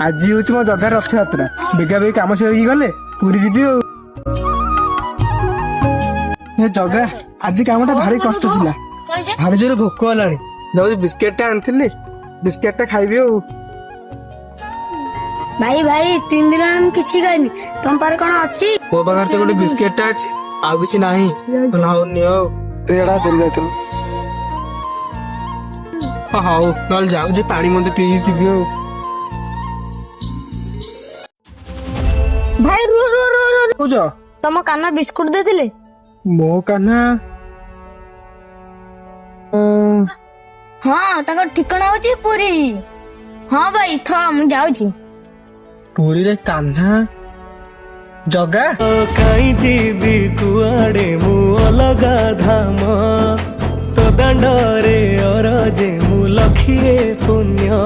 आज हूँ मो जगह रथयात्रा बेगा बेगी कम सर गले पूरी जी जगह आज कामटा भारी कष्ट थिला भारी जोर भोक हलानी जाऊ बिस्केट आनी बिस्केट खाइबी भाई भाई 3 दिन हम किछि खाइनी तुम पर कोन अछि मो पाखर तो गोटे बिस्केट अछि आ किछि नाही तो नाउनी हो तो एडा दे जाइतल हाउ नल जाऊ जे पानी मते पी पीबी हो भाई रो रो रो रो बुझो तुम काना बिस्कुट देथिले मो कान्हा हां ताको ठिकाना होची पूरी हां भाई थ मु जाउची पूरी रे कान्हा जगा काई जीवी कुआड़े मु अलगा धाम तो दंडरे अरजे मु लखिए पुण्य